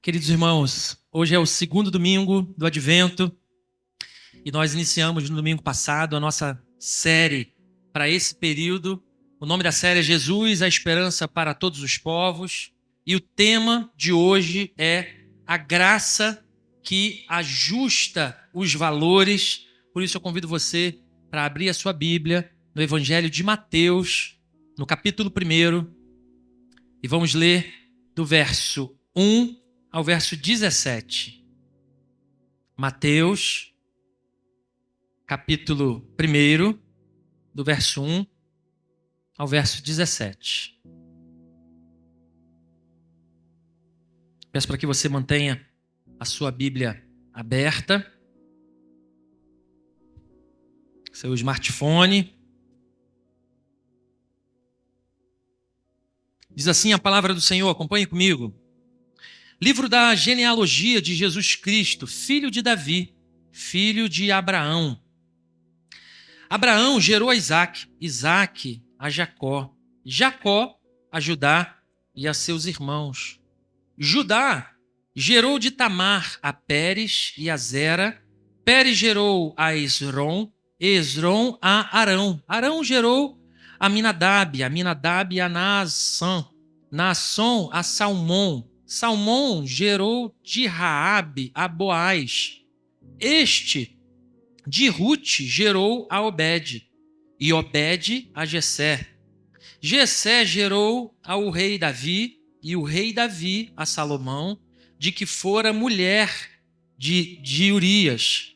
Queridos irmãos, hoje é o segundo domingo do Advento e nós iniciamos no domingo passado a nossa série para esse período. O nome da série é Jesus, a esperança para todos os povos, e o tema de hoje é a graça que ajusta os valores. Por isso eu convido você para abrir a sua Bíblia no Evangelho de Mateus, no capítulo 1, e vamos ler do verso 1 ao verso 17. Mateus, capítulo 1, do verso 1 ao verso 17. Peço para que você mantenha a sua Bíblia aberta, seu smartphone. Diz assim a palavra do Senhor, acompanhe comigo. Livro da genealogia de Jesus Cristo, filho de Davi, filho de Abraão. Abraão gerou a Isaque, Isaque a Jacó, Jacó a Judá e a seus irmãos. Judá gerou de Tamar a Pérez e a Zera, Pérez gerou a Esrom, Esrom a Arão, Arão gerou a Aminadab a Naasson, Naasson a Salmão, Salmão gerou de Raabe a Boaz. Este de Rute gerou a Obed, e Obed a Jessé. Jessé gerou ao rei Davi, e o rei Davi a Salomão, de que fora mulher de Urias.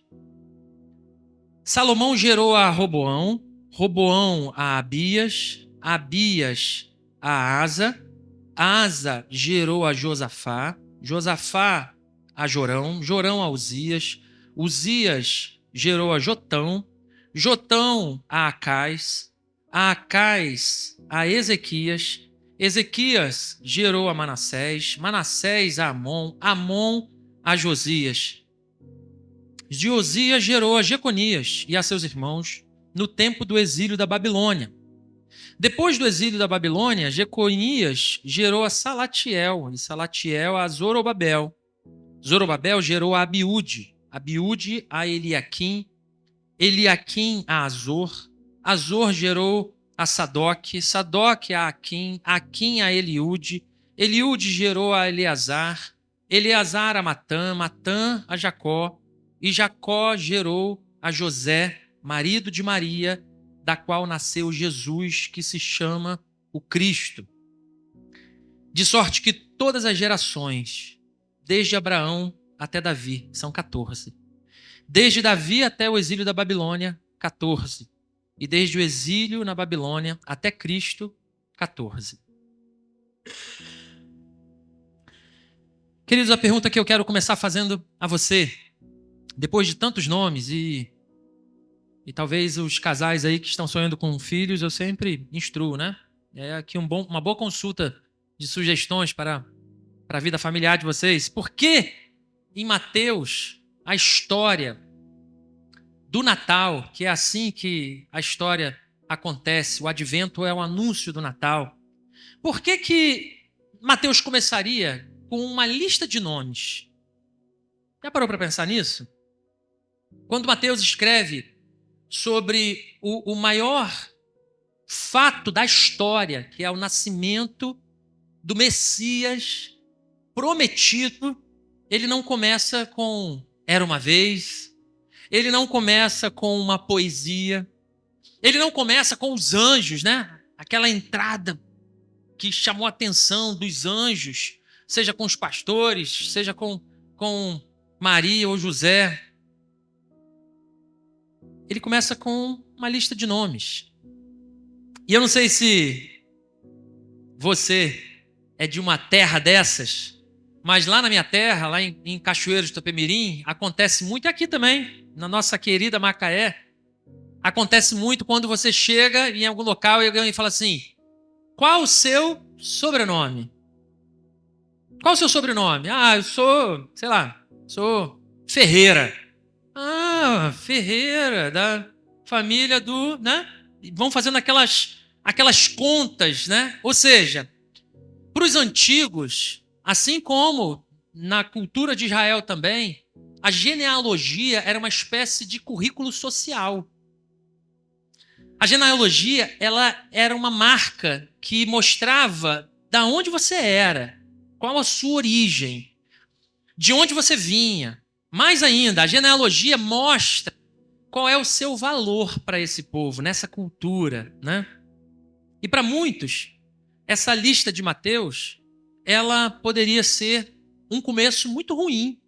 Salomão gerou a Roboão, Roboão a Abias, Abias a Asa, Asa gerou a Josafá, Josafá a Jorão, Jorão a Uzias, Uzias gerou a Jotão, Jotão a Acais a Ezequias, Ezequias gerou a Manassés, Manassés a Amon, Amon a Josias. Josias gerou a Jeconias e a seus irmãos no tempo do exílio da Babilônia. Depois do exílio da Babilônia, Jeconias gerou a Salatiel, e Salatiel a Zorobabel. Zorobabel gerou a Abiúde, Abiúde a Eliaquim, Eliaquim a Azor, Azor gerou a Sadoc, Sadoc a Aquim, Aquim a Eliúde, Eliúde gerou a Eleazar, Eleazar a Matã, Matã a Jacó, e Jacó gerou a José, marido de Maria, da qual nasceu Jesus, que se chama o Cristo. De sorte que todas as gerações, desde Abraão até Davi, são 14. Desde Davi até o exílio da Babilônia, 14. E desde o exílio na Babilônia até Cristo, 14. Queridos, a pergunta que eu quero começar fazendo a você, depois de tantos nomes e talvez os casais aí que estão sonhando com filhos, eu sempre instruo, né? É aqui uma boa consulta de sugestões para a vida familiar de vocês. Por que em Mateus a história do Natal, que é assim que a história acontece, o advento é o anúncio do Natal, por que Mateus começaria com uma lista de nomes? Já parou para pensar nisso? Quando Mateus escreve sobre o maior fato da história, que é o nascimento do Messias prometido, ele não começa com "era uma vez", ele não começa com uma poesia, ele não começa com os anjos, né? Aquela entrada que chamou a atenção dos anjos, seja com os pastores, seja com Maria ou José. Ele começa com uma lista de nomes. E eu não sei se você é de uma terra dessas, mas lá na minha terra, lá em Cachoeiros do Itapemirim, acontece muito, aqui também, na nossa querida Macaé, acontece muito quando você chega em algum local e alguém fala assim: qual o seu sobrenome? Qual o seu sobrenome? Ah, eu sou, sei lá, sou Ferreira. Ah, Ferreira, da família do, né? Vão fazendo aquelas contas, né? Ou seja, para os antigos, assim como na cultura de Israel também, a genealogia era uma espécie de currículo social. A genealogia, ela era uma marca que mostrava da onde você era, qual a sua origem, de onde você vinha. Mais ainda, a genealogia mostra qual é o seu valor para esse povo, nessa cultura, né? E para muitos, essa lista de Mateus, ela poderia ser um começo muito ruim,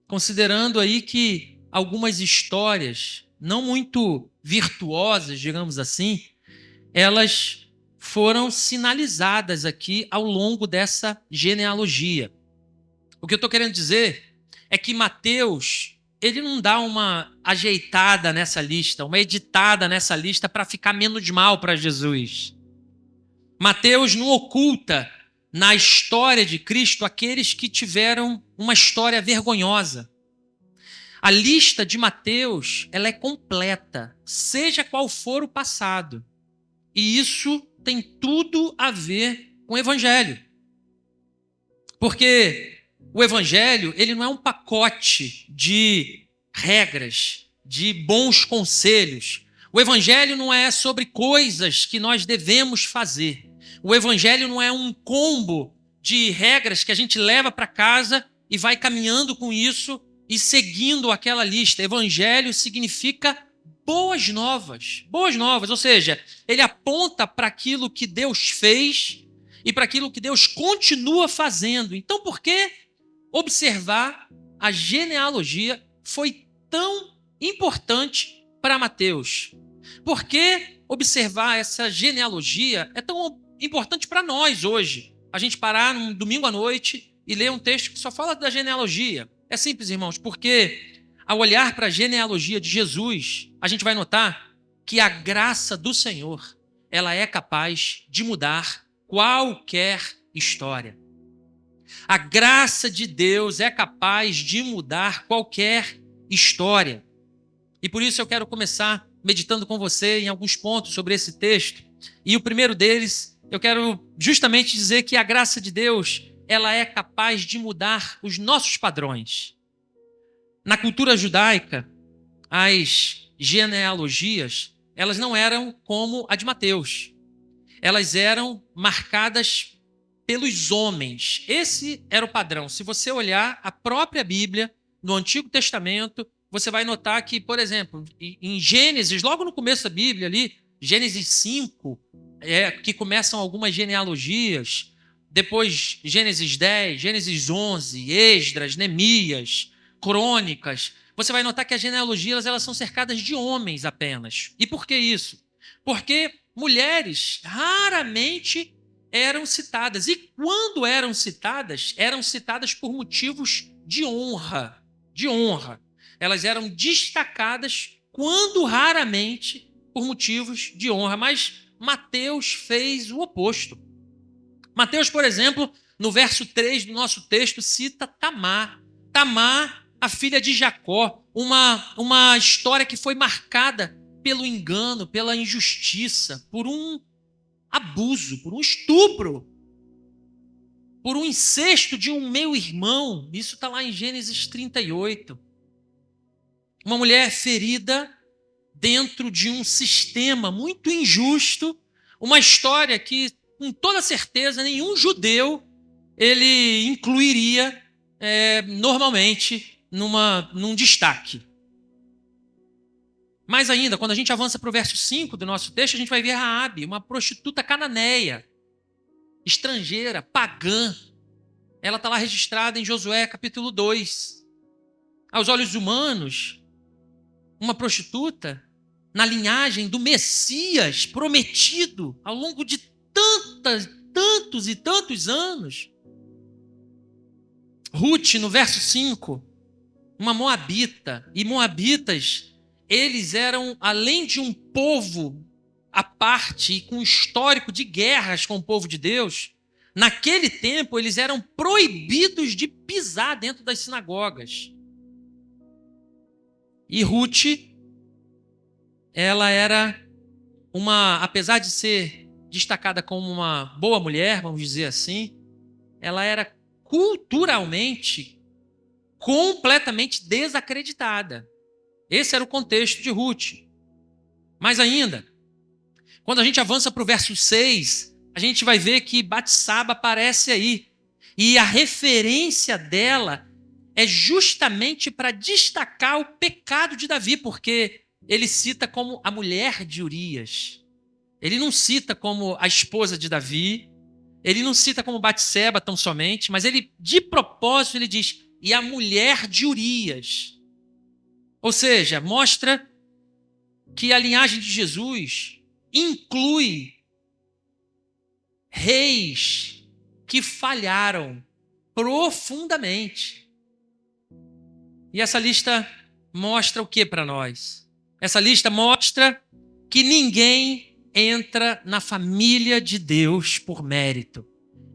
considerando aí que algumas histórias não muito virtuosas, digamos assim, elas foram sinalizadas aqui ao longo dessa genealogia. O que eu estou querendo dizer é que Mateus, ele não dá uma ajeitada nessa lista, uma editada nessa lista para ficar menos mal para Jesus. Mateus não oculta na história de Cristo aqueles que tiveram uma história vergonhosa. A lista de Mateus, ela é completa, seja qual for o passado. E isso tem tudo a ver com o Evangelho. Porque o Evangelho, ele não é um pacote de regras, de bons conselhos. O Evangelho não é sobre coisas que nós devemos fazer. O Evangelho não é um combo de regras que a gente leva para casa e vai caminhando com isso e seguindo aquela lista. Evangelho significa boas novas. Boas novas, ou seja, ele aponta para aquilo que Deus fez e para aquilo que Deus continua fazendo. Então, por que observar a genealogia foi tão importante para Mateus? Por que observar essa genealogia é tão importante para nós hoje? A gente parar num domingo à noite e ler um texto que só fala da genealogia. É simples, irmãos, porque ao olhar para a genealogia de Jesus, a gente vai notar que a graça do Senhor, ela é capaz de mudar qualquer história. A graça de Deus é capaz de mudar qualquer história. E por isso eu quero começar meditando com você em alguns pontos sobre esse texto. E o primeiro deles, eu quero justamente dizer que a graça de Deus, ela é capaz de mudar os nossos padrões. Na cultura judaica, as genealogias, elas não eram como a de Mateus. Elas eram marcadas pelos homens. Esse era o padrão. Se você olhar a própria Bíblia, no Antigo Testamento, você vai notar que, por exemplo, em Gênesis, logo no começo da Bíblia ali, Gênesis 5, que começam algumas genealogias, depois Gênesis 10, Gênesis 11, Esdras, Neemias, Crônicas, você vai notar que as genealogias elas são cercadas de homens apenas. E por que isso? Porque mulheres raramente eram citadas. E quando eram citadas por motivos de honra. De honra. Elas eram destacadas quando raramente por motivos de honra. Mas Mateus fez o oposto. Mateus, por exemplo, no verso 3 do nosso texto, cita Tamar. Tamar, a filha de Jacó. Uma história que foi marcada pelo engano, pela injustiça, por um abuso, por um estupro, por um incesto de um meio-irmão. Isso está lá em Gênesis 38. Uma mulher ferida dentro de um sistema muito injusto, uma história que, com toda certeza, nenhum judeu ele incluiria normalmente num destaque. Mais ainda, quando a gente avança para o verso 5 do nosso texto, a gente vai ver Raabe, uma prostituta cananeia, estrangeira, pagã. Ela está lá registrada em Josué capítulo 2. Aos olhos humanos, uma prostituta na linhagem do Messias prometido ao longo de tantos e tantos anos. Ruth, no verso 5, uma moabita. E moabitas, eles eram, além de um povo à parte e com um histórico de guerras com o povo de Deus, naquele tempo eles eram proibidos de pisar dentro das sinagogas. E Ruth, ela era apesar de ser destacada como uma boa mulher, vamos dizer assim, ela era culturalmente completamente desacreditada. Esse era o contexto de Ruth. Mais ainda, quando a gente avança para o verso 6, a gente vai ver que Batsaba aparece aí. E a referência dela é justamente para destacar o pecado de Davi, porque ele cita como a mulher de Urias. Ele não cita como a esposa de Davi, ele não cita como Batseba tão somente, mas ele, de propósito, ele diz, e a mulher de Urias. Ou seja, mostra que a linhagem de Jesus inclui reis que falharam profundamente. E essa lista mostra o que para nós? Essa lista mostra que ninguém entra na família de Deus por mérito.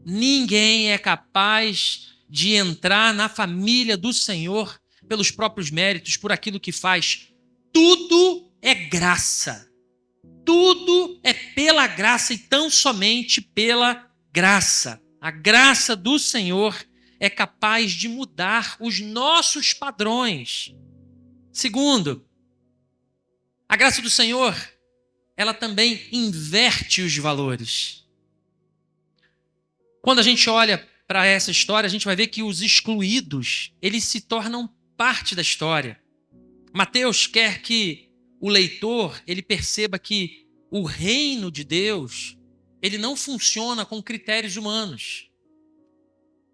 Ninguém é capaz de entrar na família do Senhor pelos próprios méritos, por aquilo que faz. Tudo é graça. Tudo é pela graça e tão somente pela graça. A graça do Senhor é capaz de mudar os nossos padrões. Segundo, a graça do Senhor, ela também inverte os valores. Quando a gente olha para essa história, a gente vai ver que os excluídos, eles se tornam parte da história. Mateus quer que o leitor, ele perceba que o reino de Deus, ele não funciona com critérios humanos.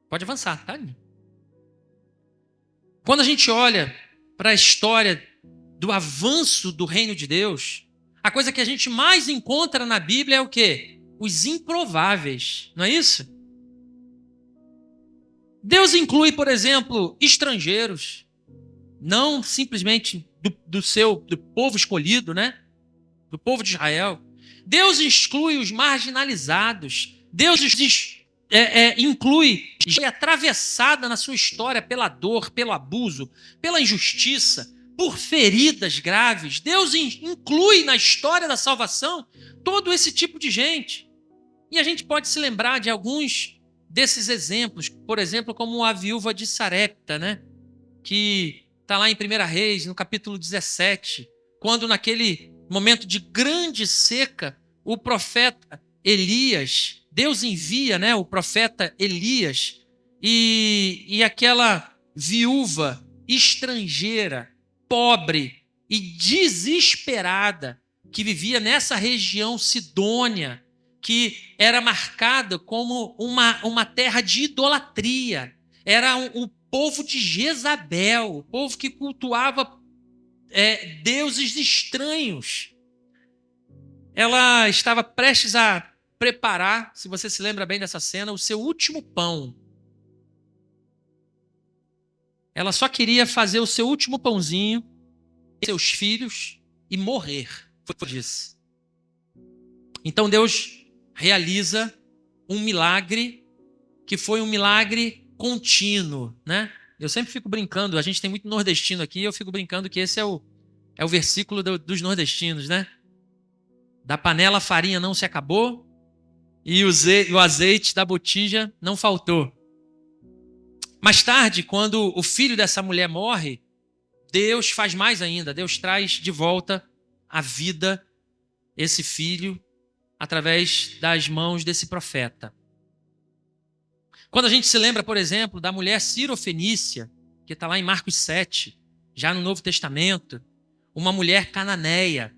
Pode avançar, tá? Quando a gente olha para a história do avanço do reino de Deus, a coisa que a gente mais encontra na Bíblia é o quê? Os improváveis, não é isso? Deus inclui, por exemplo, estrangeiros, não simplesmente do povo escolhido, né? Do povo de Israel. Deus exclui os marginalizados. Deus inclui gente atravessada na sua história pela dor, pelo abuso, pela injustiça, por feridas graves. Deus inclui na história da salvação todo esse tipo de gente. E a gente pode se lembrar de alguns desses exemplos, por exemplo, como a viúva de Sarepta, né? Que está lá em 1 Reis, no capítulo 17, quando naquele momento de grande seca, o profeta Elias, Deus envia, né, o profeta Elias, e aquela viúva estrangeira, pobre e desesperada, que vivia nessa região sidônia, que era marcada como uma terra de idolatria. Era o povo de Jezabel, o povo que cultuava deuses estranhos. Ela estava prestes a preparar, se você se lembra bem dessa cena, o seu último pão. Ela só queria fazer o seu último pãozinho, seus filhos e morrer. Foi o que disse. Então Deus realiza um milagre que foi um milagre contínuo, né? Eu sempre fico brincando, a gente tem muito nordestino aqui, eu fico brincando que esse é o versículo dos nordestinos, né? Da panela a farinha não se acabou e o azeite da botija não faltou. Mais tarde, quando o filho dessa mulher morre, Deus faz mais ainda. Deus traz de volta à vida esse filho através das mãos desse profeta. Quando a gente se lembra, por exemplo, da mulher Cirofenícia, que está lá em Marcos 7, já no Novo Testamento, uma mulher cananeia.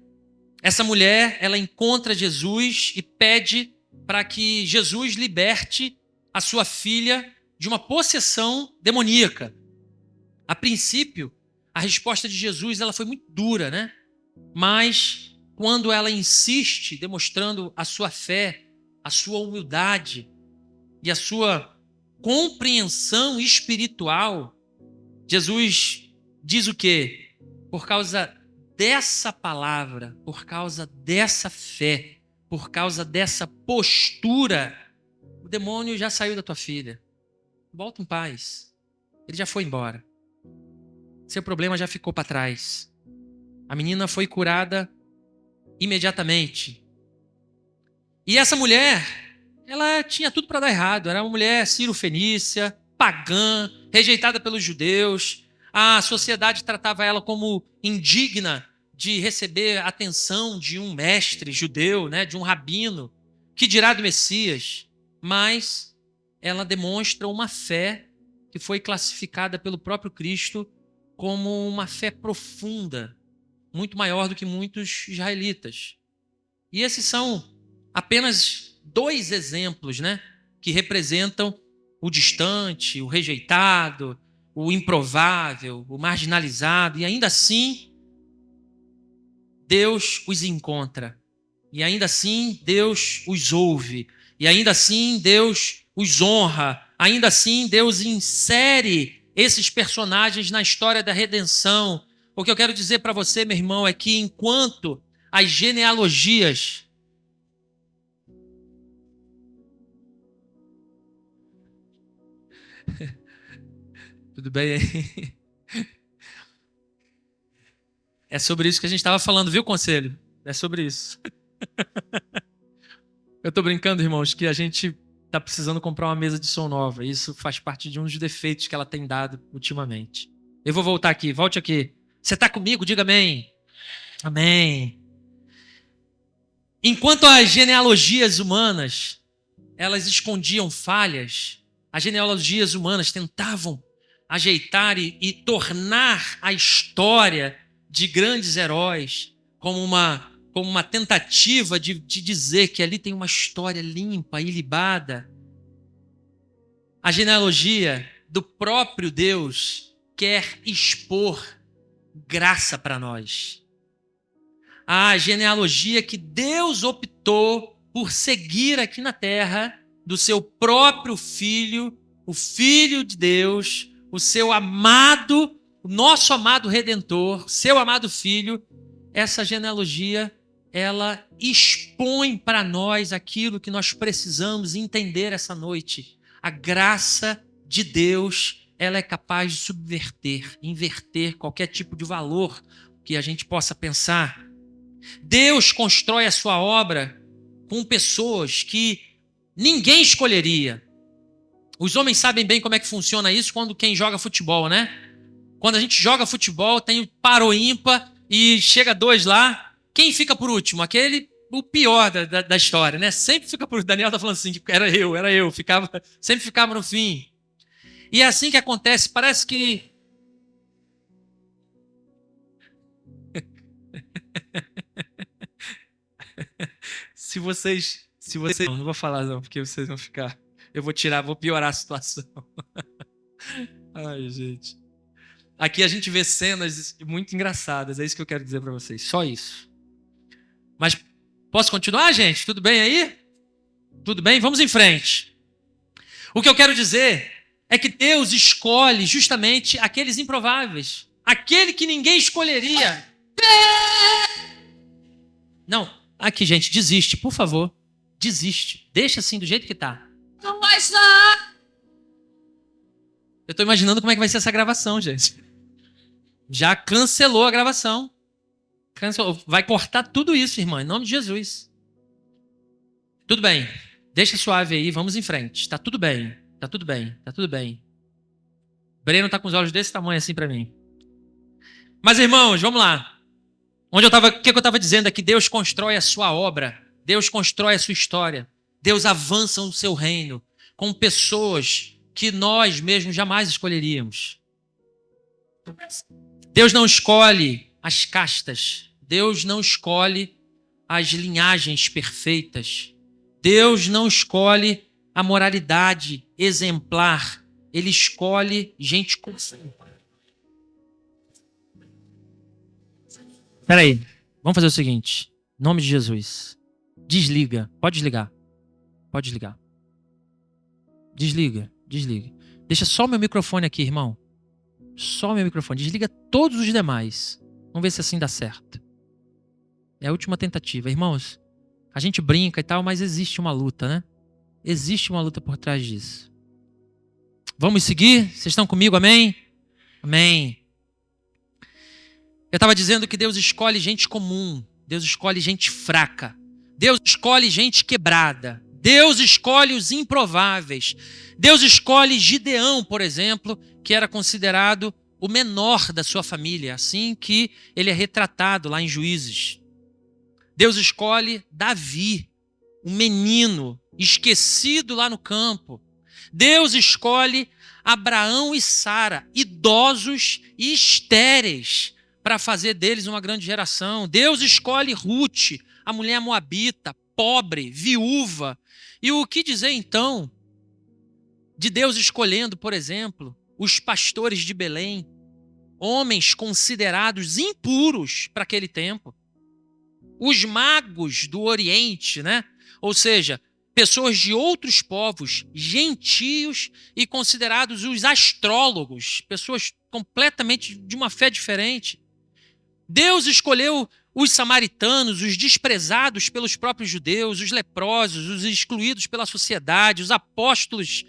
Essa mulher, ela encontra Jesus e pede para que Jesus liberte a sua filha de uma possessão demoníaca. A princípio, a resposta de Jesus ela foi muito dura, né? Mas quando ela insiste, demonstrando a sua fé, a sua humildade e a sua compreensão espiritual, Jesus diz o quê? Por causa dessa palavra, por causa dessa fé, por causa dessa postura, o demônio já saiu da tua filha. Volta em paz. Ele já foi embora. Seu problema já ficou para trás. A menina foi curada imediatamente. E essa mulher, ela tinha tudo para dar errado. Era uma mulher cirofenícia, pagã, rejeitada pelos judeus. A sociedade tratava ela como indigna de receber a atenção de um mestre judeu, né, de um rabino, que dirá do Messias. Mas ela demonstra uma fé que foi classificada pelo próprio Cristo como uma fé profunda, muito maior do que muitos israelitas. E esses são apenas 2 exemplos, né, que representam o distante, o rejeitado, o improvável, o marginalizado, e ainda assim Deus os encontra, e ainda assim Deus os ouve, e ainda assim Deus os honra, ainda assim Deus insere esses personagens na história da redenção. O que eu quero dizer para você, meu irmão, é que enquanto as genealogias tudo bem aí? É sobre isso que a gente estava falando, viu, conselho? É sobre isso. Eu estou brincando, irmãos, que a gente está precisando comprar uma mesa de som nova. Isso faz parte de um dos defeitos que ela tem dado ultimamente. Eu vou voltar aqui, volte aqui. Você está comigo? Diga amém. Amém. Enquanto as genealogias humanas, elas escondiam falhas, as genealogias humanas tentavam ajeitar e tornar a história de grandes heróis como uma tentativa de dizer que ali tem uma história limpa, ilibada. A genealogia do próprio Deus quer expor graça para nós. A genealogia que Deus optou por seguir aqui na terra, do seu próprio Filho, o Filho de Deus, o seu amado, o nosso amado Redentor, seu amado Filho. Essa genealogia, ela expõe para nós aquilo que nós precisamos entender essa noite. A graça de Deus, ela é capaz de subverter, inverter qualquer tipo de valor que a gente possa pensar. Deus constrói a sua obra com pessoas que ninguém escolheria. Os homens sabem bem como é que funciona isso quando quem joga futebol, né? Quando a gente joga futebol, tem o par ou ímpar e chega 2 lá. Quem fica por último? O pior da história, né? Sempre fica por último. Daniel tá falando assim, era eu. Sempre ficava no fim. E é assim que acontece, parece que... Se vocês... Não vou falar não, porque vocês vão ficar... Eu vou piorar a situação. Ai, gente. Aqui a gente vê cenas muito engraçadas, é isso que eu quero dizer para vocês, só isso. Mas posso continuar, gente? Tudo bem aí? Tudo bem? Vamos em frente. O que eu quero dizer é que Deus escolhe justamente aqueles improváveis, aquele que ninguém escolheria. Não, aqui, gente, desiste, por favor. Desiste. Deixa assim do jeito que tá. Não vai estar. Eu tô imaginando como é que vai ser essa gravação, gente. Já cancelou a gravação. Cancelou. Vai cortar tudo isso, irmã, em nome de Jesus. Tudo bem. Deixa suave aí, vamos em frente. Tá tudo bem. Tá tudo bem. Tá tudo bem. Breno tá com os olhos desse tamanho assim para mim. Mas, irmãos, vamos lá. O que eu estava dizendo é que Deus constrói a sua obra. Deus constrói a sua história. Deus avança o seu reino com pessoas que nós mesmos jamais escolheríamos. Deus não escolhe as castas. Deus não escolhe as linhagens perfeitas. Deus não escolhe a moralidade exemplar. Ele escolhe gente com... Espera aí. Vamos fazer o seguinte. Em nome de Jesus. Desliga. Pode desligar. Pode desligar. Desliga. Desliga. Deixa só o meu microfone aqui, irmão. Só o meu microfone. Desliga todos os demais. Vamos ver se assim dá certo. É a última tentativa. Irmãos, a gente brinca e tal, mas existe uma luta, né? Existe uma luta por trás disso. Vamos seguir? Vocês estão comigo? Amém? Amém. Eu estava dizendo que Deus escolhe gente comum. Deus escolhe gente fraca. Deus escolhe gente quebrada. Deus escolhe os improváveis. Deus escolhe Gideão, por exemplo, que era considerado o menor da sua família, assim que ele é retratado lá em Juízes. Deus escolhe Davi, um menino esquecido lá no campo. Deus escolhe Abraão e Sara, idosos e estéreis, para fazer deles uma grande geração. Deus escolhe Ruth, a mulher moabita, pobre, viúva. E o que dizer então de Deus escolhendo, por exemplo, os pastores de Belém, homens considerados impuros para aquele tempo, os magos do Oriente, né? Ou seja, pessoas de outros povos, gentios e considerados os astrólogos, pessoas completamente de uma fé diferente. Deus escolheu os samaritanos, os desprezados pelos próprios judeus, os leprosos, os excluídos pela sociedade, os apóstolos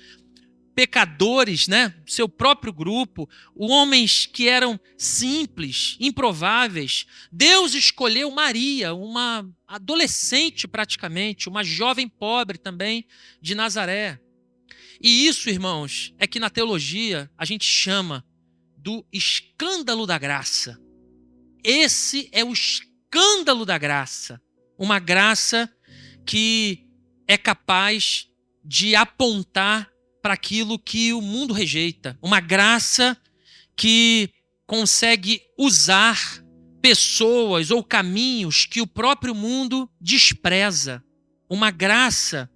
pecadores, né? Seu próprio grupo, homens que eram simples, improváveis. Deus escolheu Maria, uma adolescente praticamente, uma jovem pobre também de Nazaré. E isso, irmãos, é que na teologia a gente chama do escândalo da graça. Esse é o escândalo da graça. Uma graça que é capaz de apontar para aquilo que o mundo rejeita. Uma graça que consegue usar pessoas ou caminhos que o próprio mundo despreza. Uma graça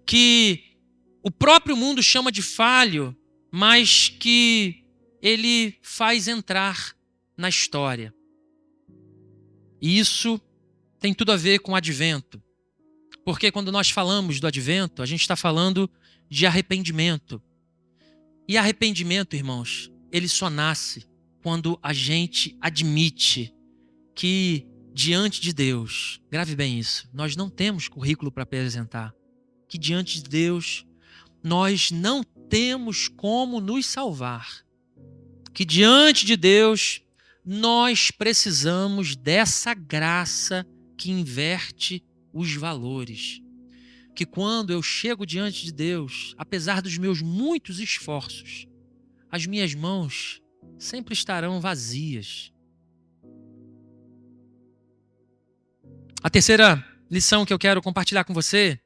que o próprio mundo chama de falho, mas que ele faz entrar na história. E isso tem tudo a ver com o advento. Porque quando nós falamos do advento, a gente está falando de arrependimento. E arrependimento, irmãos, ele só nasce quando a gente admite que diante de Deus, grave bem isso, nós não temos currículo para apresentar. Que diante de Deus, nós não temos como nos salvar. Que diante de Deus, nós precisamos dessa graça que inverte os valores. Que quando eu chego diante de Deus, apesar dos meus muitos esforços, as minhas mãos sempre estarão vazias. A terceira lição que eu quero compartilhar com você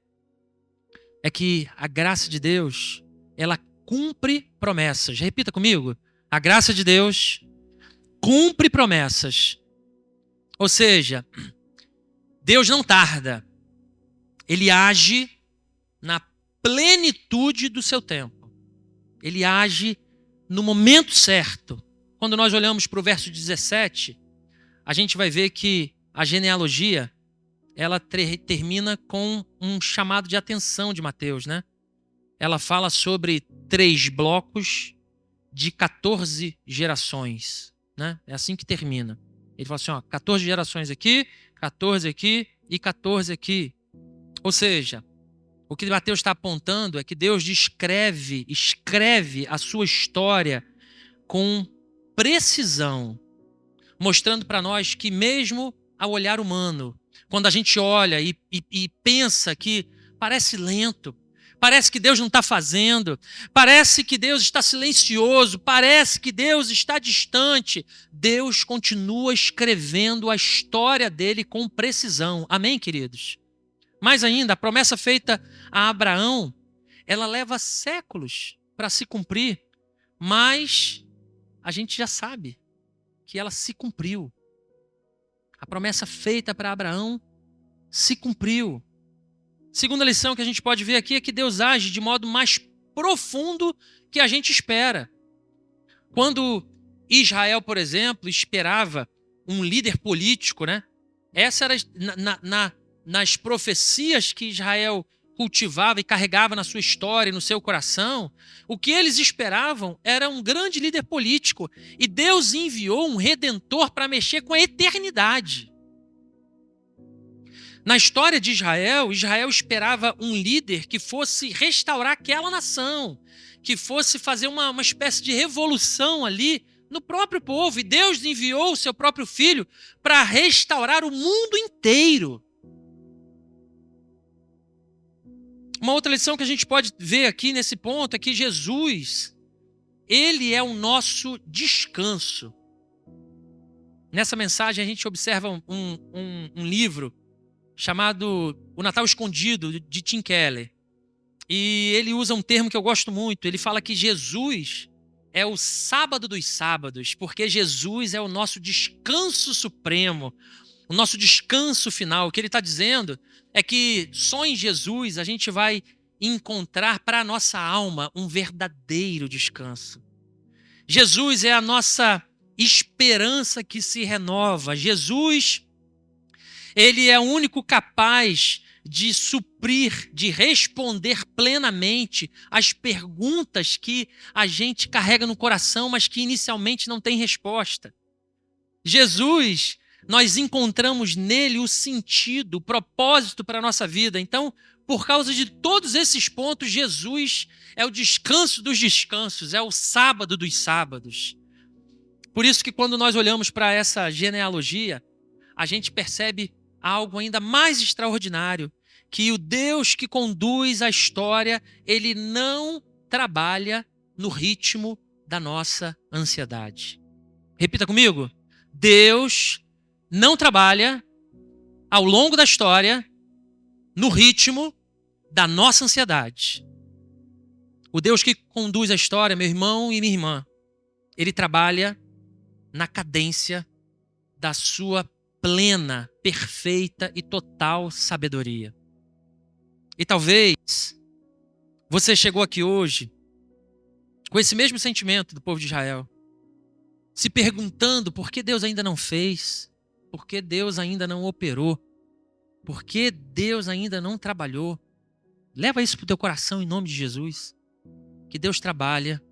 é que a graça de Deus, ela cumpre promessas. Repita comigo. A graça de Deus cumpre promessas. Ou seja, Deus não tarda. Ele age na plenitude do seu tempo. Ele age no momento certo. Quando nós olhamos para o verso 17, a gente vai ver que a genealogia, ela termina com um chamado de atenção de Mateus, né? Ela fala sobre 3 blocos de 14 gerações, né? É assim que termina. Ele fala assim, ó, 14 gerações aqui, 14 aqui e 14 aqui. Ou seja, o que Mateus está apontando é que Deus escreve a sua história com precisão, mostrando para nós que mesmo ao olhar humano, quando a gente olha e pensa que parece lento, parece que Deus não está fazendo, parece que Deus está silencioso, parece que Deus está distante, Deus continua escrevendo a história dele com precisão. Amém, queridos? Mais ainda, a promessa feita a Abraão, ela leva séculos para se cumprir, mas a gente já sabe que ela se cumpriu. A promessa feita para Abraão se cumpriu. Segunda lição que a gente pode ver aqui é que Deus age de modo mais profundo que a gente espera. Quando Israel, por exemplo, esperava um líder político, né? Essa era nas profecias que Israel cultivava e carregava na sua história e no seu coração, o que eles esperavam era um grande líder político. E Deus enviou um redentor para mexer com a eternidade. Na história de Israel, Israel esperava um líder que fosse restaurar aquela nação, que fosse fazer uma espécie de revolução ali no próprio povo. E Deus enviou o seu próprio filho para restaurar o mundo inteiro. Uma outra lição que a gente pode ver aqui nesse ponto é que Jesus, ele é o nosso descanso. Nessa mensagem a gente observa um livro chamado O Natal Escondido, de Tim Keller. E ele usa um termo que eu gosto muito. Ele fala que Jesus é o sábado dos sábados, porque Jesus é o nosso descanso supremo, o nosso descanso final. O que ele está dizendo é que só em Jesus a gente vai encontrar para a nossa alma um verdadeiro descanso. Jesus é a nossa esperança que se renova. Jesus, ele é o único capaz de suprir, de responder plenamente as perguntas que a gente carrega no coração, mas que inicialmente não tem resposta. Jesus, nós encontramos nele o sentido, o propósito para a nossa vida. Então, por causa de todos esses pontos, Jesus é o descanso dos descansos, é o sábado dos sábados. Por isso que quando nós olhamos para essa genealogia, a gente percebe algo ainda mais extraordinário, que o Deus que conduz a história, ele não trabalha no ritmo da nossa ansiedade. Repita comigo. Deus não trabalha ao longo da história no ritmo da nossa ansiedade. O Deus que conduz a história, meu irmão e minha irmã, ele trabalha na cadência da sua plena, perfeita e total sabedoria. E talvez você chegou aqui hoje com esse mesmo sentimento do povo de Israel, se perguntando por que Deus ainda não fez, por que Deus ainda não operou, por que Deus ainda não trabalhou. Leva isso para o teu coração em nome de Jesus, que Deus trabalha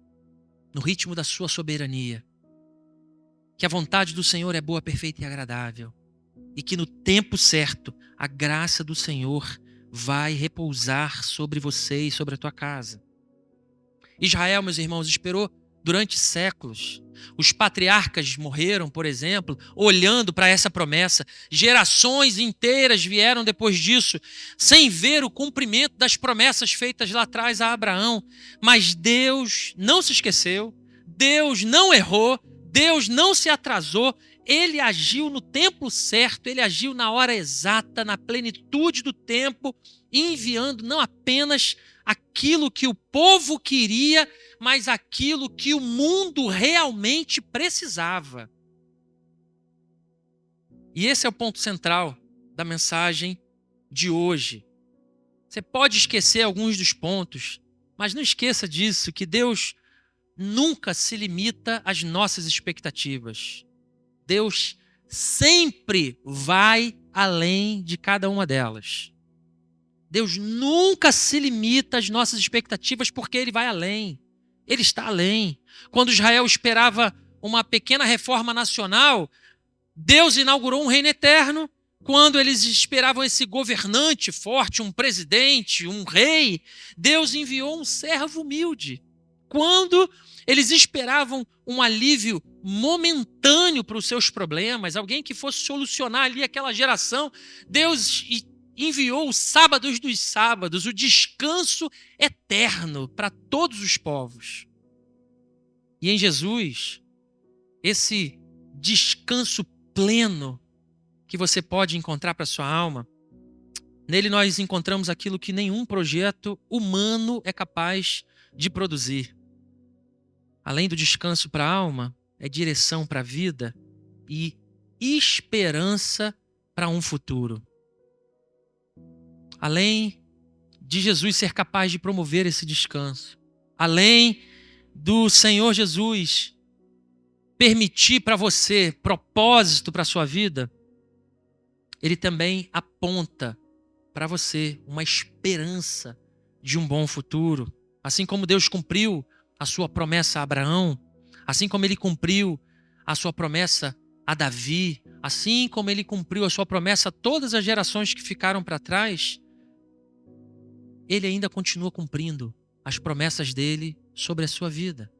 no ritmo da sua soberania, que a vontade do Senhor é boa, perfeita e agradável, e que no tempo certo a graça do Senhor vai repousar sobre você e sobre a tua casa. Israel, meus irmãos, esperou durante séculos. Os patriarcas morreram, por exemplo, olhando para essa promessa. Gerações inteiras vieram depois disso, sem ver o cumprimento das promessas feitas lá atrás a Abraão. Mas Deus não se esqueceu, Deus não errou, Deus não se atrasou. Ele agiu no tempo certo, ele agiu na hora exata, na plenitude do tempo, enviando não apenas aquilo que o povo queria, mas aquilo que o mundo realmente precisava. E esse é o ponto central da mensagem de hoje. Você pode esquecer alguns dos pontos, mas não esqueça disso, que Deus nunca se limita às nossas expectativas. Deus sempre vai além de cada uma delas. Deus nunca se limita às nossas expectativas porque Ele vai além. Ele está além. Quando Israel esperava uma pequena reforma nacional, Deus inaugurou um reino eterno. Quando eles esperavam esse governante forte, um presidente, um rei, Deus enviou um servo humilde. Quando eles esperavam um alívio momentâneo para os seus problemas, alguém que fosse solucionar ali aquela geração, Deus enviou os sábados dos sábados, o descanso eterno para todos os povos. E em Jesus, esse descanso pleno que você pode encontrar para a sua alma, nele nós encontramos aquilo que nenhum projeto humano é capaz de produzir. Além do descanso para a alma, é direção para a vida e esperança para um futuro. Além de Jesus ser capaz de promover esse descanso, além do Senhor Jesus permitir para você propósito para a sua vida, Ele também aponta para você uma esperança de um bom futuro. Assim como Deus cumpriu a sua promessa a Abraão, assim como Ele cumpriu a sua promessa a Davi, assim como Ele cumpriu a sua promessa a todas as gerações que ficaram para trás, Ele ainda continua cumprindo as promessas dele sobre a sua vida.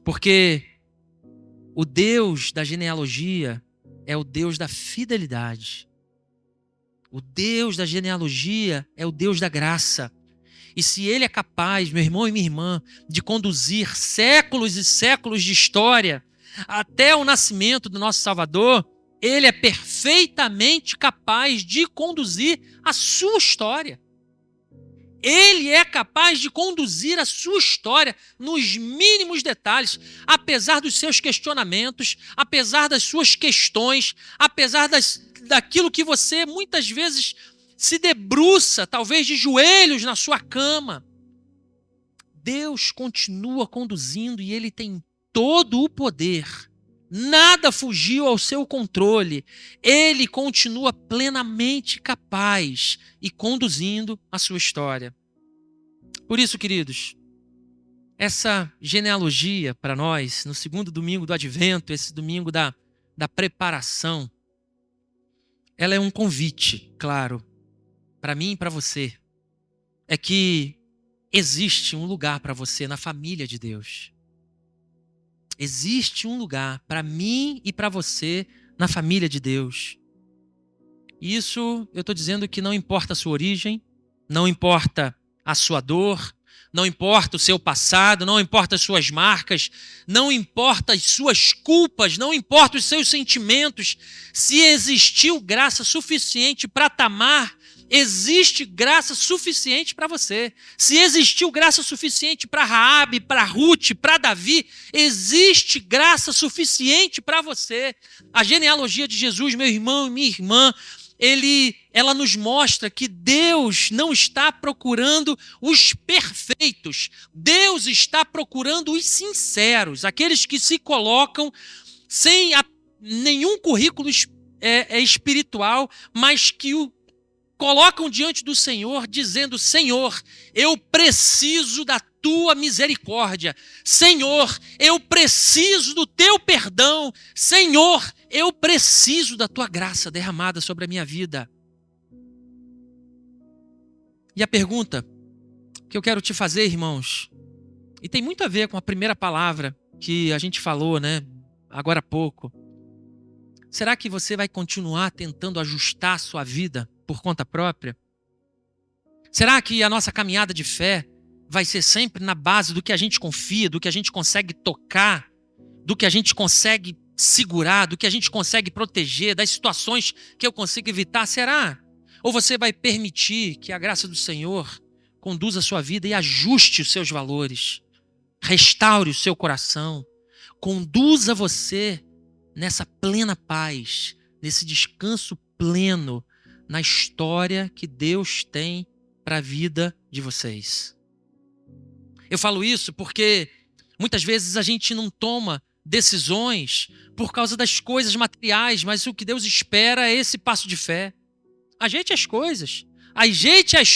Porque o Deus da genealogia é o Deus da fidelidade. O Deus da genealogia é o Deus da graça. E se Ele é capaz, meu irmão e minha irmã, de conduzir séculos e séculos de história até o nascimento do nosso Salvador, Ele é perfeitamente capaz de conduzir a sua história. Ele é capaz de conduzir a sua história nos mínimos detalhes, apesar dos seus questionamentos, apesar das suas questões, apesar daquilo que você muitas vezes se debruça, talvez de joelhos na sua cama. Deus continua conduzindo e Ele tem todo o poder. Nada fugiu ao seu controle. Ele continua plenamente capaz e conduzindo a sua história. Por isso, queridos, essa genealogia para nós, no segundo domingo do Advento, esse domingo da preparação, ela é um convite, claro, para mim e para você. É que existe um lugar para você na família de Deus. Existe um lugar para mim e para você na família de Deus. Isso eu estou dizendo que não importa a sua origem, não importa a sua dor, não importa o seu passado, não importa as suas marcas, não importa as suas culpas, não importa os seus sentimentos. Se existiu graça suficiente para Tamar, existe graça suficiente para você. Se existiu graça suficiente para Raabe, para Ruth, para Davi, existe graça suficiente para você. A genealogia de Jesus, meu irmão e minha irmã, ela nos mostra que Deus não está procurando os perfeitos. Deus está procurando os sinceros, aqueles que se colocam sem nenhum currículo espiritual, mas que o colocam diante do Senhor, dizendo: Senhor, eu preciso da tua misericórdia. Senhor, eu preciso do teu perdão. Senhor, eu preciso da tua graça derramada sobre a minha vida. E a pergunta que eu quero te fazer, irmãos, e tem muito a ver com a primeira palavra que a gente falou, né, agora há pouco. Será que você vai continuar tentando ajustar a sua vida por conta própria? Será que a nossa caminhada de fé vai ser sempre na base do que a gente confia, do que a gente consegue tocar, do que a gente consegue segurar, do que a gente consegue proteger, das situações que eu consigo evitar? Será? Ou você vai permitir que a graça do Senhor conduza a sua vida e ajuste os seus valores, restaure o seu coração, conduza você nessa plena paz, nesse descanso pleno na história que Deus tem para a vida de vocês? Eu falo isso porque muitas vezes a gente não toma decisões por causa das coisas materiais, mas o que Deus espera é esse passo de fé. Ajeite as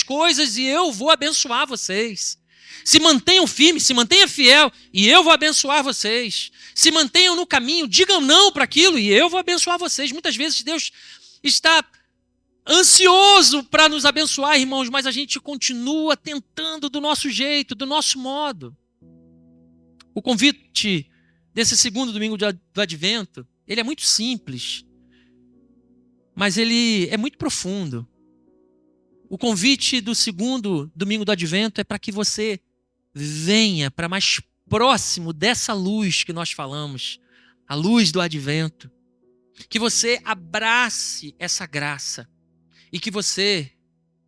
coisas e eu vou abençoar vocês. Se mantenham firmes, se mantenham fiel e eu vou abençoar vocês. Se mantenham no caminho, digam não para aquilo e eu vou abençoar vocês. Muitas vezes Deus está ansioso para nos abençoar, irmãos, mas a gente continua tentando do nosso jeito, do nosso modo. O convite desse segundo domingo do Advento, ele é muito simples, mas ele é muito profundo. O convite do segundo domingo do Advento é para que você venha para mais próximo dessa luz que nós falamos, a luz do Advento. Que você abrace essa graça e que você,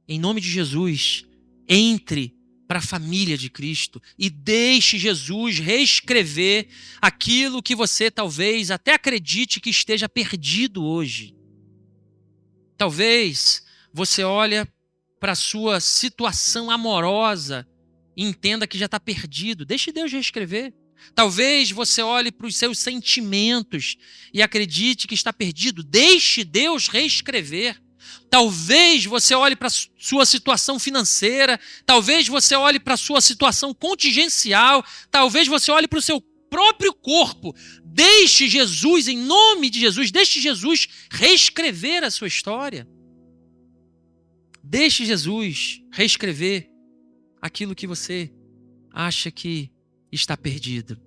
em nome de Jesus, entre para a família de Cristo e deixe Jesus reescrever aquilo que você talvez até acredite que esteja perdido hoje. Talvez você olhe para a sua situação amorosa e entenda que já está perdido. Deixe Deus reescrever. Talvez você olhe para os seus sentimentos e acredite que está perdido. Deixe Deus reescrever. Talvez você olhe para a sua situação financeira, talvez você olhe para a sua situação contingencial, talvez você olhe para o seu próprio corpo. Deixe Jesus, em nome de Jesus, deixe Jesus reescrever a sua história. Deixe Jesus reescrever aquilo que você acha que está perdido.